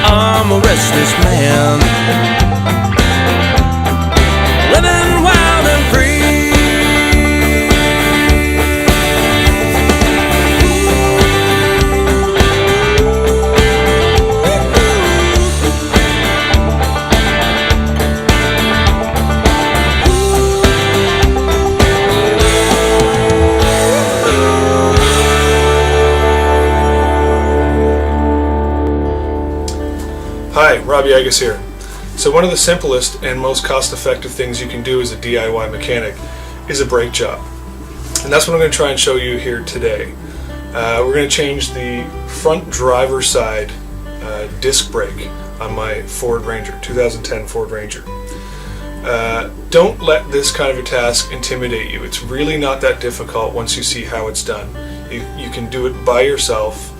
I'm a restless man, living wild and free. Hi, Robbie Agus here. So one of the simplest and most cost-effective things you can do as a DIY mechanic is a brake job. And that's what I'm going to try and show you here today. We're going to change the front driver's side disc brake on my Ford Ranger, 2010 Ford Ranger. Don't let this kind of a task intimidate you. It's really not that difficult once you see how it's done. You can do it by yourself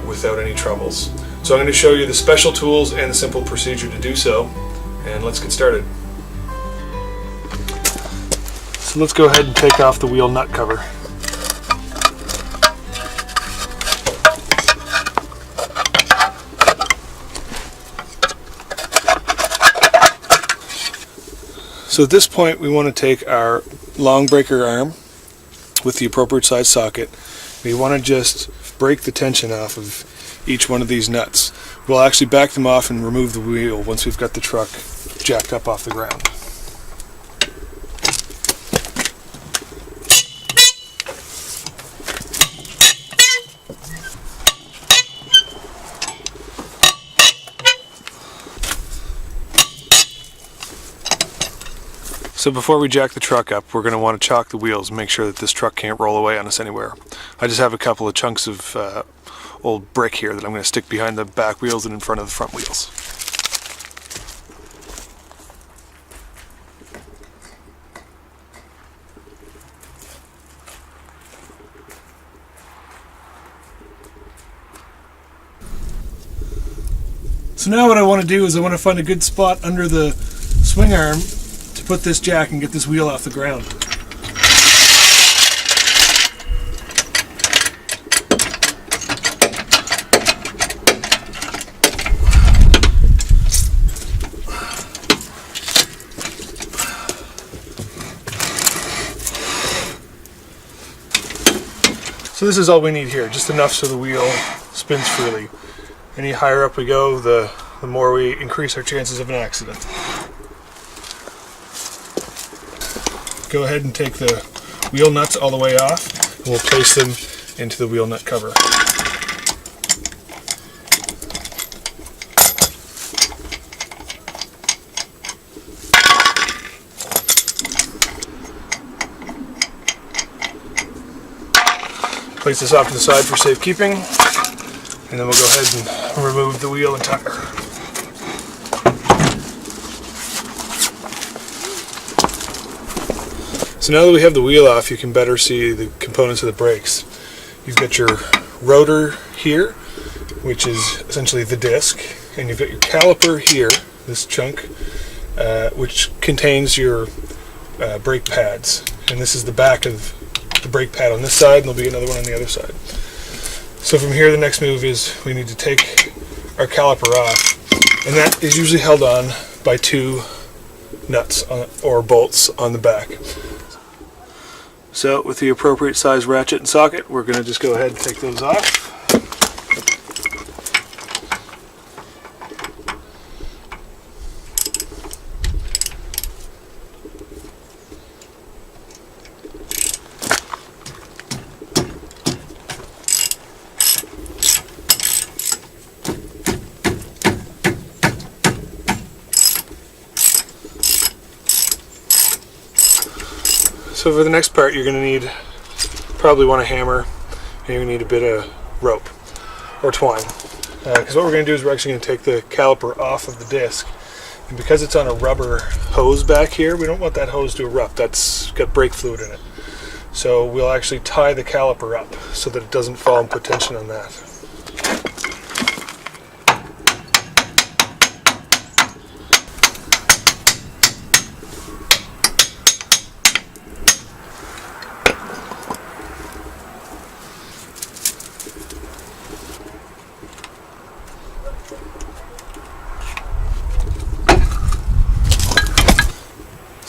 without any troubles. So I'm going to show you the special tools and the simple procedure to do so, and let's get started. So let's go ahead and take off the wheel nut cover. So at this point we want to take our long breaker arm with the appropriate size socket. We want to just break the tension off of each one of these nuts. We'll actually back them off and remove the wheel once we've got the truck jacked up off the ground. So before we jack the truck up, we're going to want to chock the wheels and make sure that this truck can't roll away on us anywhere. I just have a couple of chunks of old brick here that I'm going to stick behind the back wheels and in front of the front wheels. So now what I want to do is I want to find a good spot under the swing arm to put this jack and get this wheel off the ground. So this is all we need here, just enough so the wheel spins freely. Any higher up we go, the more we increase our chances of an accident. Go ahead and take the wheel nuts all the way off, and we'll place them into the wheel nut cover. Place this off to the side for safekeeping, and then we'll go ahead and remove the wheel and tire. So now that we have the wheel off, you can better see the components of the brakes. You've got your rotor here, which is essentially the disc, and you've got your caliper here, this chunk, which contains your brake pads. And this is the back of the brake pad on this side, and there'll be another one on the other side. So from here, the next move is we need to take our caliper off, and that is usually held on by two nuts or bolts on the back. So with the appropriate size ratchet and socket, we're going to just go ahead and take those off. So for the next part, you're going to probably want a hammer, and you're going to need a bit of rope or twine. Because what we're going to do is we're actually going to take the caliper off of the disc, and because it's on a rubber hose back here, we don't want that hose to erupt. That's got brake fluid in it. So we'll actually tie the caliper up so that it doesn't fall and put tension on that.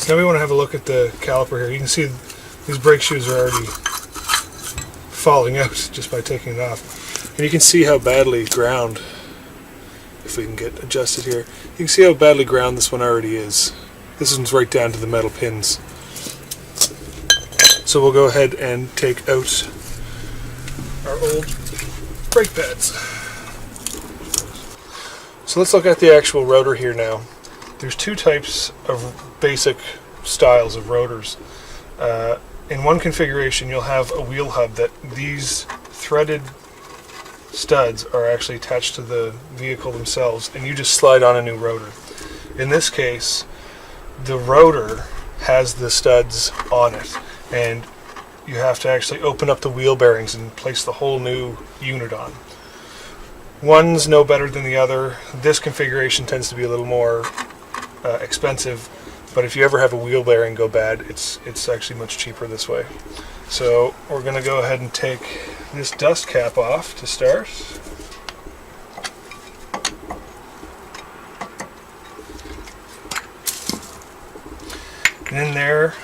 So now we want to have a look at the caliper here. You can see these brake shoes are already falling out just by taking it off. And you can see how badly ground, if we can get adjusted here, you can see how badly ground this one already is. This one's right down to the metal pins. So we'll go ahead and take out our old brake pads. So let's look at the actual rotor here now. There's two types of basic styles of rotors. In one configuration you'll have a wheel hub that these threaded studs are actually attached to the vehicle themselves, and you just slide on a new rotor. In this case, the rotor has the studs on it, and you have to actually open up the wheel bearings and place the whole new unit on. One's no better than the other. This configuration tends to be a little more expensive, but if you ever have a wheel bearing go bad, it's actually much cheaper this way. So we're going to go ahead and take this dust cap off to start. And in there,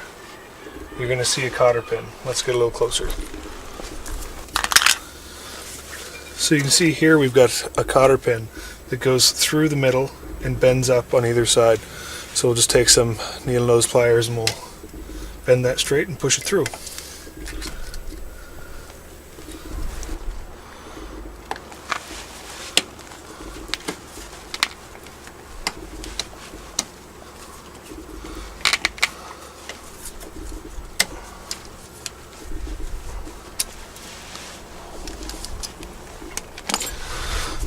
you're going to see a cotter pin. Let's get a little closer. So you can see here we've got a cotter pin that goes through the middle and bends up on either side. So we'll just take some needle nose pliers and we'll bend that straight and push it through.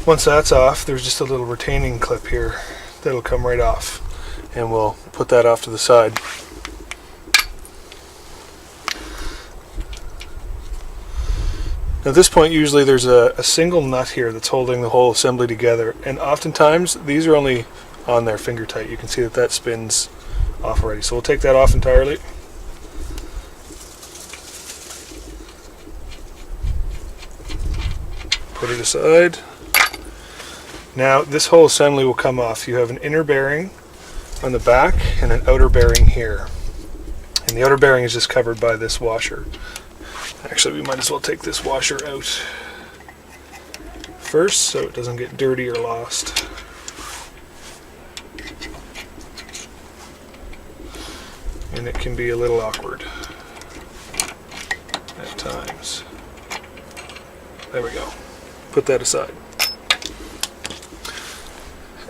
Once that's off, there's just a little retaining clip here that'll come right off, and we'll put that off to the side. Now at this point usually there's a single nut here that's holding the whole assembly together, and oftentimes these are only on there finger tight. You can see that that spins off already, so we'll take that off entirely. Put it aside. Now this whole assembly will come off. You have an inner bearing on the back and an outer bearing here. And the outer bearing is just covered by this washer. Actually, we might as well take this washer out first so it doesn't get dirty or lost. And it can be a little awkward at times. There we go. Put that aside.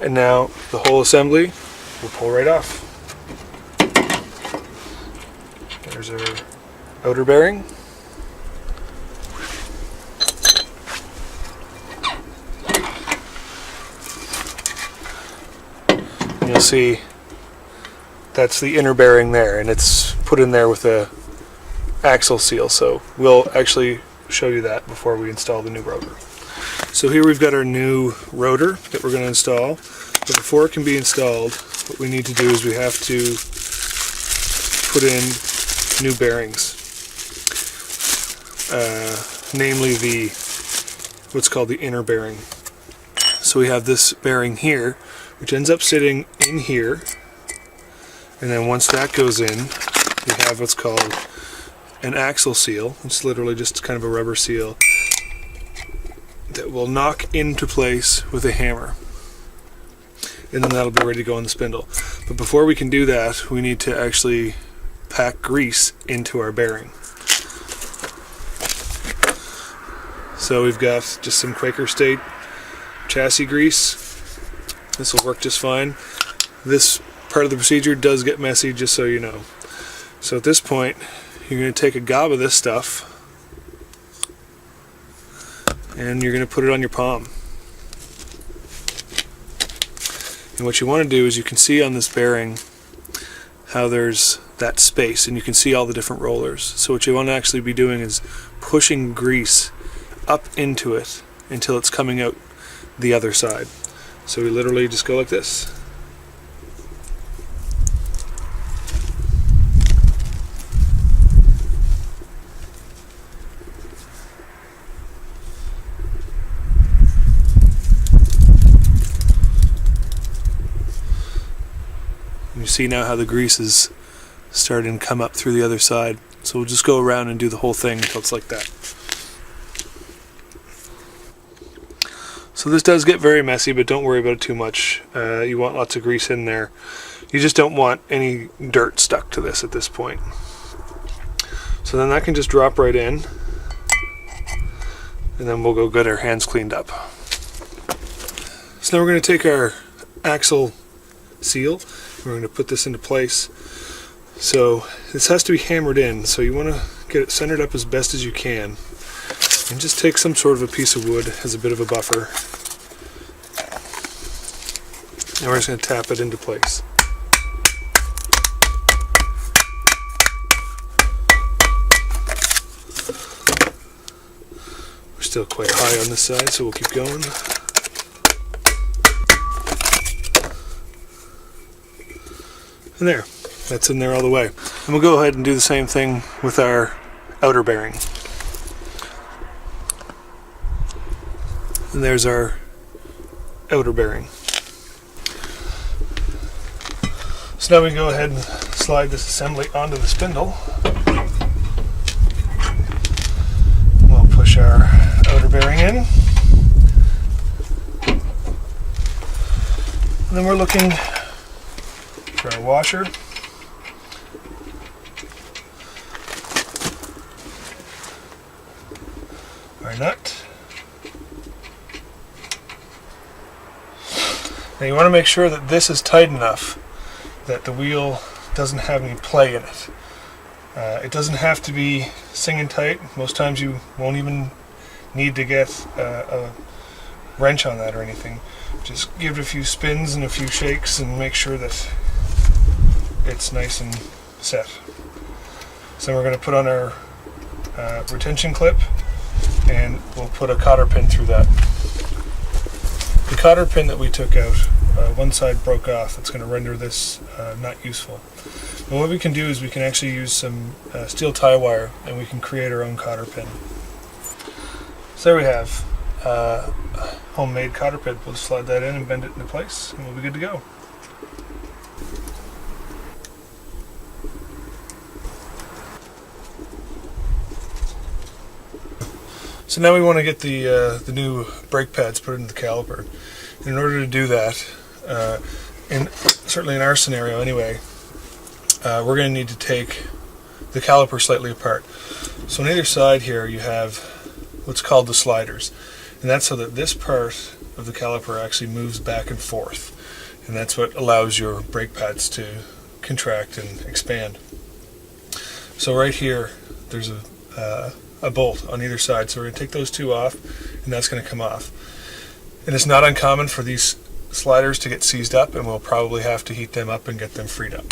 And now the whole assembly will pull right off. There's our outer bearing. And you'll see that's the inner bearing there, and it's put in there with a axle seal, so we'll actually show you that before we install the new rotor. So here we've got our new rotor that we're going to install, but before it can be installed, what we need to do is we have to put in new bearings, namely what's called the inner bearing. So we have this bearing here, which ends up sitting in here, and then once that goes in, we have what's called an axle seal. It's literally just kind of a rubber seal that will knock into place with a hammer, and then that'll be ready to go on the spindle. But before we can do that, we need to actually pack grease into our bearing. So we've got just some Quaker State chassis grease. This will work just fine. This part of the procedure does get messy, just so you know. So at this point, you're going to take a gob of this stuff and you're going to put it on your palm. And what you want to do is, you can see on this bearing how there's that space, and you can see all the different rollers. So what you want to actually be doing is pushing grease up into it until it's coming out the other side. So we literally just go like this. You see now how the grease is starting to come up through the other side. So we'll just go around and do the whole thing until it's like that. So this does get very messy, but don't worry about it too much. You want lots of grease in there. You just don't want any dirt stuck to this at this point. So then that can just drop right in, and then we'll go get our hands cleaned up. So now we're going to take our axle seal, we're going to put this into place. So this has to be hammered in, so you want to get it centered up as best as you can. And just take some sort of a piece of wood as a bit of a buffer. And we're just going to tap it into place. We're still quite high on this side, so we'll keep going. And there, that's in there all the way. And we'll go ahead and do the same thing with our outer bearing. And there's our outer bearing. So now we can go ahead and slide this assembly onto the spindle. We'll push our outer bearing in. And then we're looking for our washer. Our nut. Now you want to make sure that this is tight enough that the wheel doesn't have any play in it. It doesn't have to be singing tight. Most times you won't even need to get a wrench on that or anything. Just give it a few spins and a few shakes and make sure that it's nice and set. So we're going to put on our retention clip, and we'll put a cotter pin through that. The cotter pin that we took out, one side broke off. That's going to render this not useful. And what we can do is we can actually use some steel tie wire, and we can create our own cotter pin. So there we have a homemade cotter pin. We'll just slide that in and bend it into place, and we'll be good to go. So now we want to get the new brake pads put into the caliper. In order to do that, certainly in our scenario anyway, we're going to need to take the caliper slightly apart. So on either side here you have what's called the sliders, and that's so that this part of the caliper actually moves back and forth, and that's what allows your brake pads to contract and expand. So right here there's a bolt on either side, so we're going to take those two off, and that's going to come off. And it's not uncommon for these sliders to get seized up, and we'll probably have to heat them up and get them freed up.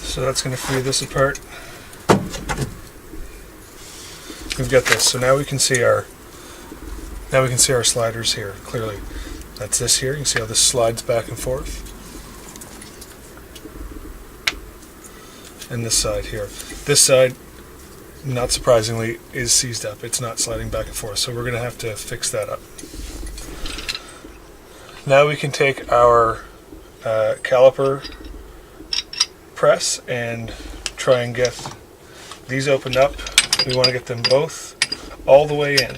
So that's going to free this apart. We've got this. So now we can see our sliders here clearly. That's this here. You can see how this slides back and forth. And this side here. This side, not surprisingly, is seized up. It's not sliding back and forth. So we're going to have to fix that up. Now we can take our caliper press and try and get these opened up. We want to get them both all the way in.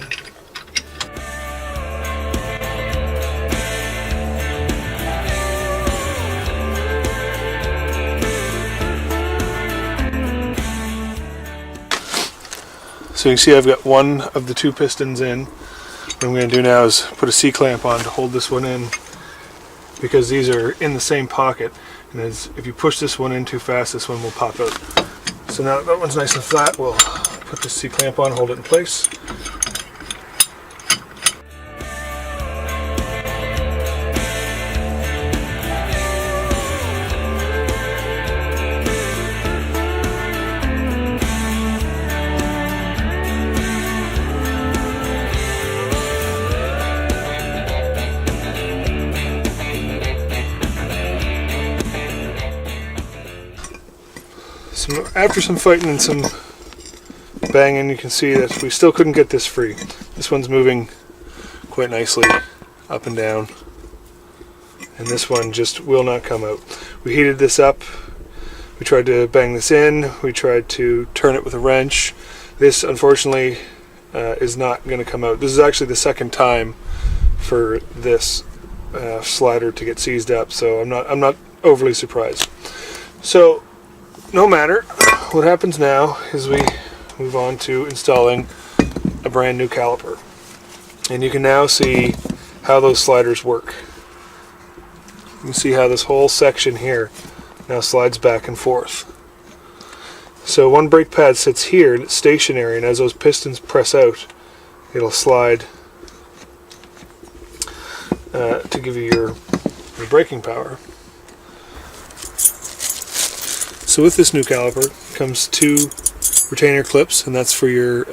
So you can see I've got one of the two pistons in. What I'm going to do now is put a C-clamp on to hold this one in, because these are in the same pocket, and if you push this one in too fast, this one will pop out. So now that one's nice and flat, we'll put the C-clamp on, hold it in place. after some fighting and some banging, you can see that we still couldn't get this free. This one's moving quite nicely up and down, and this one just will not come out. We heated this up, we tried to bang this in, we tried to turn it with a wrench. This unfortunately is not going to come out. This is actually the second time for this slider to get seized up, so I'm not overly surprised. So no matter, what happens now is we move on to installing a brand new caliper, and you can now see how those sliders work. You can see how this whole section here now slides back and forth. So one brake pad sits here and it's stationary, and as those pistons press out, it'll slide to give you your braking power. So with this new caliper comes 2 retainer clips, and that's for your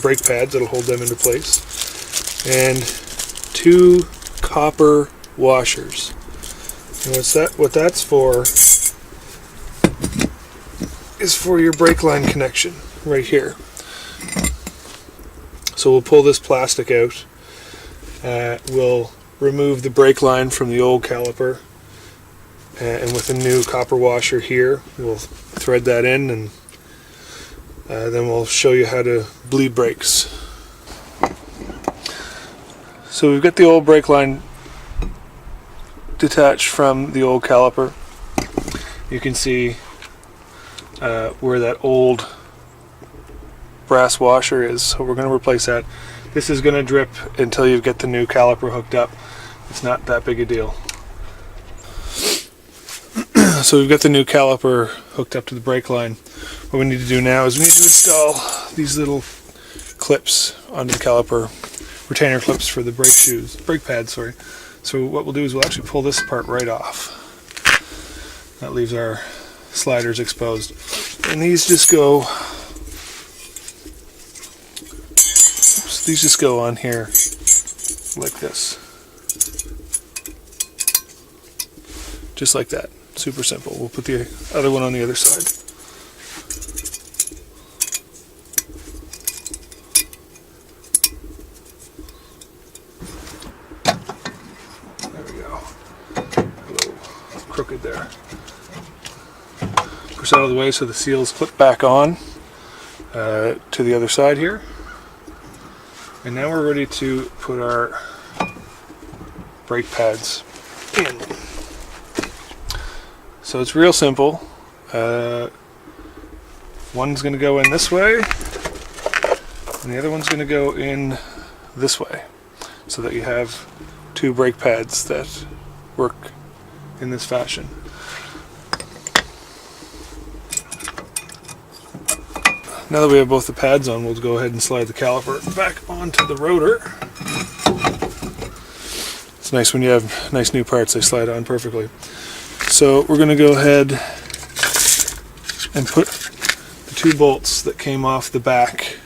brake pads. That'll hold them into place, and 2 copper washers. And what that's for is for your brake line connection right here. So we'll pull this plastic out. We'll remove the brake line from the old caliper, and with a new copper washer here, we'll thread that in, and then we'll show you how to bleed brakes. So we've got the old brake line detached from the old caliper. You can see where that old brass washer is, so we're going to replace that. This is going to drip until you get the new caliper hooked up. It's not that big a deal. So we've got the new caliper hooked up to the brake line. What we need to do now is we need to install these little clips onto the caliper, retainer clips for the brake pads, sorry. So what we'll do is we'll actually pull this part right off. That leaves our sliders exposed. And these just go on here like this. Just like that. Super simple. We'll put the other one on the other side. There we go. A little crooked there. Push that out of the way so the seals clip back on to the other side here. And now we're ready to put our brake pads in. So it's real simple. One's going to go in this way, and the other one's going to go in this way, so that you have 2 brake pads that work in this fashion. Now that we have both the pads on, we'll go ahead and slide the caliper back onto the rotor. It's nice when you have nice new parts, they slide on perfectly. So we're going to go ahead and put the 2 bolts that came off the back,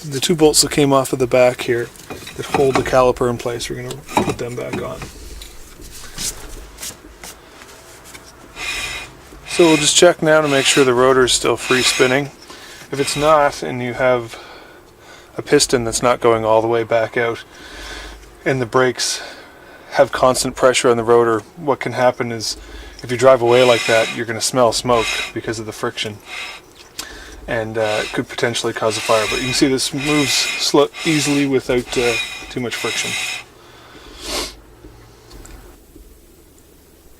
the 2 bolts that came off of the back here that hold the caliper in place, we're going to put them back on. So we'll just check now to make sure the rotor is still free spinning. If it's not, and you have a piston that's not going all the way back out, and the brakes have constant pressure on the rotor, what can happen is if you drive away like that, you're going to smell smoke because of the friction, and it could potentially cause a fire. But you can see this moves easily without too much friction.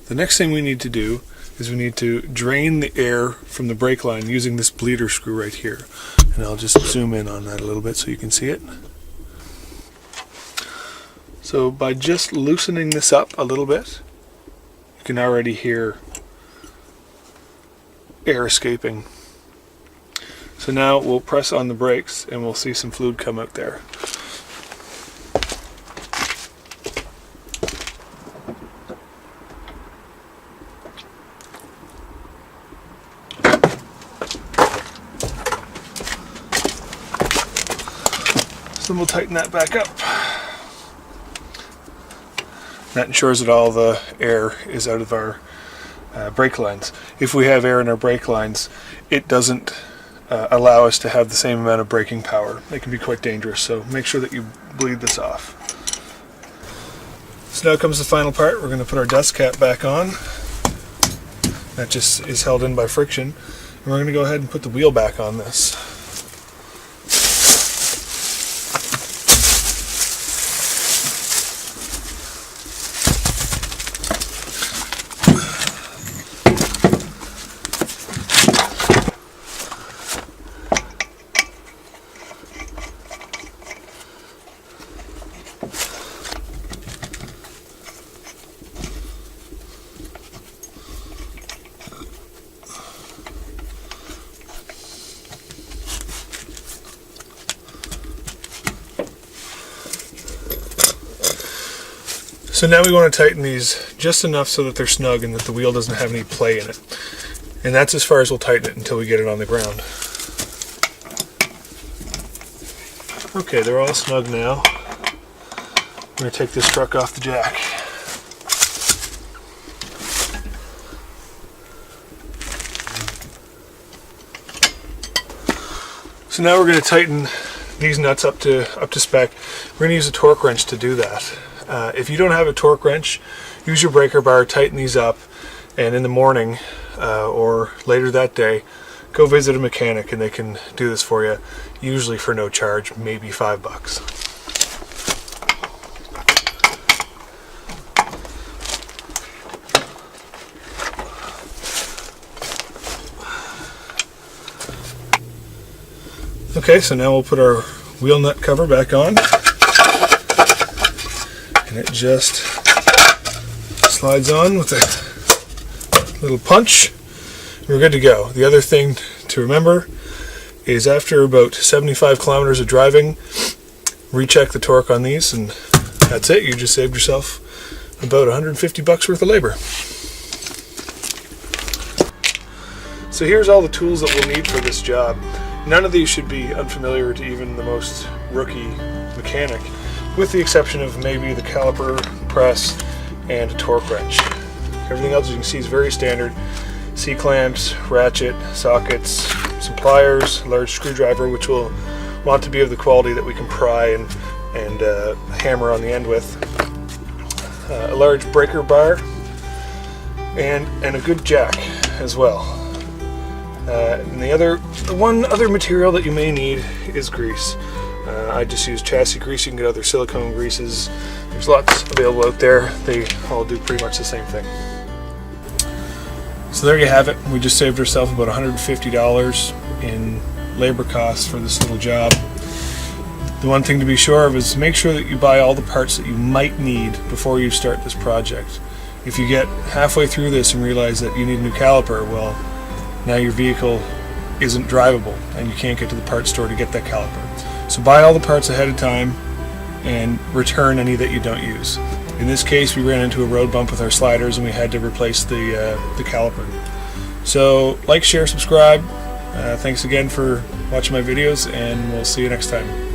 The next thing we need to do is we need to drain the air from the brake line using this bleeder screw right here. And I'll just zoom in on that a little bit so you can see it. So by just loosening this up a little bit, you can already hear air escaping. So now we'll press on the brakes and we'll see some fluid come out there. So then we'll tighten that back up. That ensures that all the air is out of our brake lines. If we have air in our brake lines, it doesn't allow us to have the same amount of braking power. It can be quite dangerous, so make sure that you bleed this off. So now comes the final part. We're going to put our dust cap back on. That just is held in by friction. And we're going to go ahead and put the wheel back on this. So now we want to tighten these just enough so that they're snug and that the wheel doesn't have any play in it. And that's as far as we'll tighten it until we get it on the ground. Okay, they're all snug now. I'm going to take this truck off the jack. So now we're going to tighten these nuts up to spec. We're going to use a torque wrench to do that. If you don't have a torque wrench, use your breaker bar, tighten these up, and in the morning or later that day, go visit a mechanic and they can do this for you, usually for no charge, maybe $5. Okay, so now we'll put our wheel nut cover back on. And it just slides on with a little punch. We're good to go. The other thing to remember is after about 75 kilometers of driving, recheck the torque on these, and that's it. You just saved yourself about $150 worth of labor. So here's all the tools that we'll need for this job. None of these should be unfamiliar to even the most rookie mechanic, with the exception of maybe the caliper, press, and a torque wrench. Everything else, as you can see, is very standard. C-clamps, ratchet, sockets, some pliers, a large screwdriver, which we'll want to be of the quality that we can pry and hammer on the end with, a large breaker bar, and a good jack as well. And the one other material that you may need is grease. I just use chassis grease. You can get other silicone greases. There's lots available out there. They all do pretty much the same thing. So there you have it. We just saved ourselves about $150 in labor costs for this little job. The one thing to be sure of is make sure that you buy all the parts that you might need before you start this project. If you get halfway through this and realize that you need a new caliper, well, now your vehicle isn't drivable and you can't get to the parts store to get that caliper. So buy all the parts ahead of time and return any that you don't use. In this case, we ran into a road bump with our sliders and we had to replace the caliper. So like, share, subscribe. Thanks again for watching my videos, and we'll see you next time.